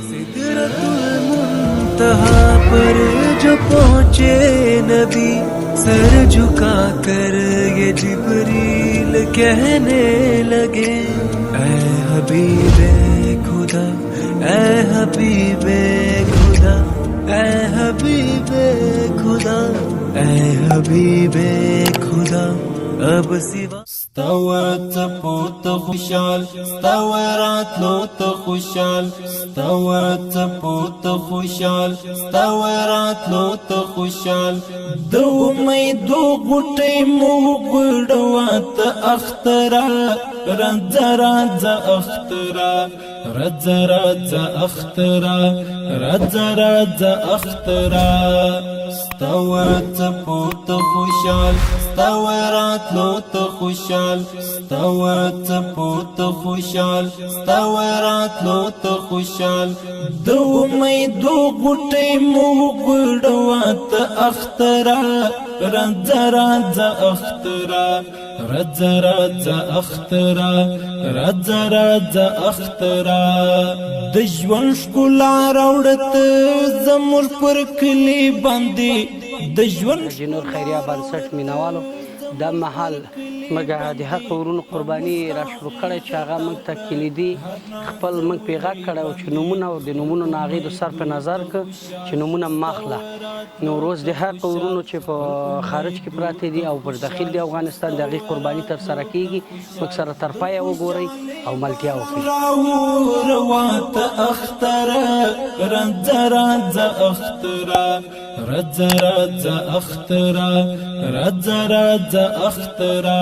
सिदरतुल मुंतहा पर जो पहुँचे नबी, सर झुका कर ये जिब्रील कहने लगे, ऐ हबीबे खुदा, ऐ हबीबे खुदा, ऐ हबीबे खुदा, ऐ हबीबे खुदा, अब सिवा ستورت پورت خوشال ستورات لوت خوشال ستورت پورت خوشال ستورات لوت خوشال دو میدو غټي مو ګډوات اخترا رزرز اخترا رزرز اخترا رزرز اخترا ستورت پورت خوشال ستورات لوت خوشال ستورت پورت خوشال ستورات لوت خوشال دو میدو غټي مو ګډوات اخترا رزرز اخترا رزرز اخترا رزرز اخترا د ژوند ښکلا راوړت زموږ پر کلی باندې د ژوند جنور خیریه بنسټ مینوالو دا محل مګه د حق ورونو قرباني را شروع کړی چې هغه موږ ته کلیدي خپل موږ پیغام کړی او چې نومونه او د نومونو نه هغې د صرف نظر که چې نومونه ماخله نو روز د حق ورونو چې په خارج کې پراته دي او پر داخل د افغانستان د هغې قرباني ترسره کیږي موږ سره تر پایه وګورئ او ملتیا وکړئ روات اخترا رزرز اخترا رزرز اخترا رزرز اخترا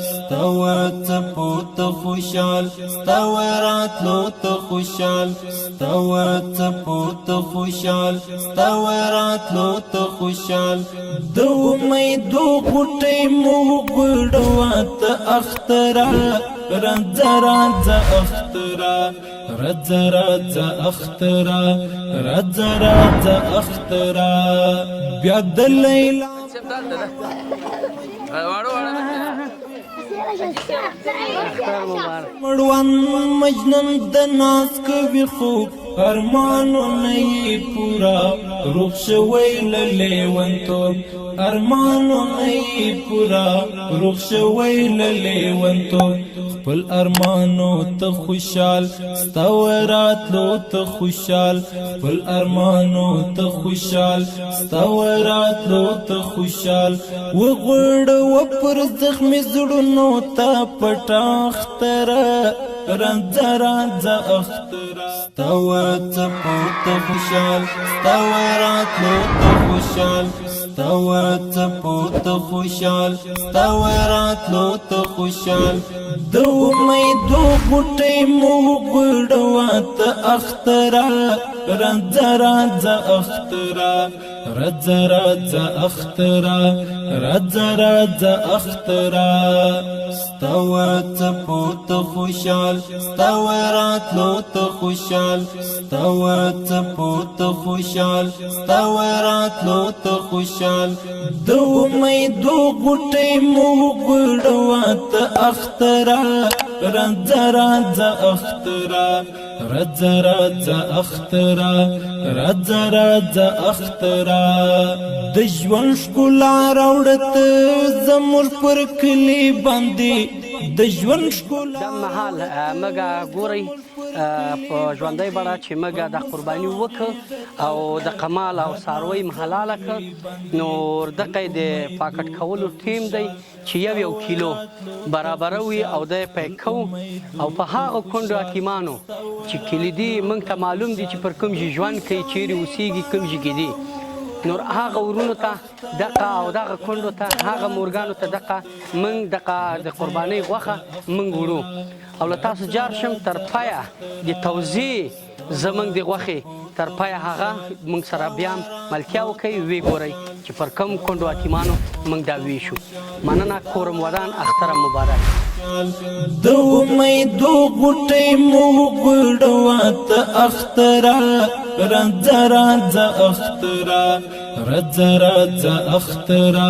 ستورت پورت خوشال ستورات لوت خوشال ستورت پورت خوشال ستورات لوت خوشال دو میدو غټي مو ګډوات اخترا رزرز اخترا رزرز اخترا رزرز اخترا بیا د لیلا مړوان مجنون د ناز کوي خوب ارمانو نه یې پورا روح شوی له لیونتوب ارمانو نه یې پورا روح شوی له لیونتوب خپل ارمانو ته خوشحال ستورات لو ته خوشحال خپل ارمانو ته خوشحال ستورات لو ته خوشحال وغړ و پر زخمي زړونو ته پټ اختره رزرز اخترا ستورت پورت خوشحال ستورات لو ته خوشحال ستورت پورت خوشحال ستورات لو ته خوشحال دو میدو غټي مو ګډوات اخترا رزرز اخترا رزرز اخترا رزرز اخترا ستورت پورت خوشحال ستورات لو ته خوشحال ستورت پورت خوشحال ستورات لو ته خوشحال دو میدو غټي مو ګډوات اخترا رزرز اخترا رزرز اخترا رزرز اخترا د ژوند ښکلا راوړت زموږ پر کلی باندې د ژوند ښکلا دا مهال مګه ګورئ په ژوندۍ بڼه چې موږ د قرباني وکړو او د قمال او څاروي حلاله کړ نو دقه د پاکټ کولو ټیم دی چې یو کیلو برابروي او د پیک کوو او په هغه کونډو حکیمانو چې کلیدي موږ ته معلوم دي چې پر کوم ژوند کوي چیرې اوسېږي کوم ځای دي نور هغه ورونو ته دقه او دغه کونډو ته هغه مورګانو ته دقه موږ دقه د قربانۍ غوښه موږ وړو او له تاسو جار شم تر پایه د توضیح زموږ د غوښې تر پایه هغه موږ سره بیا ملتیا وکړئ ویې ګورئ چې پر کوم کونډو حکیمانو موږ دا ویشو مننه کورم ودان اختره مبارک دو میدو غټي مو ګډوات اخترا رزرز اخترا رزرز اخترا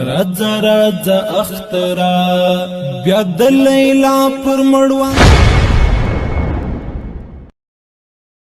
رزرز اخترا بیا د لیلا پر مړوان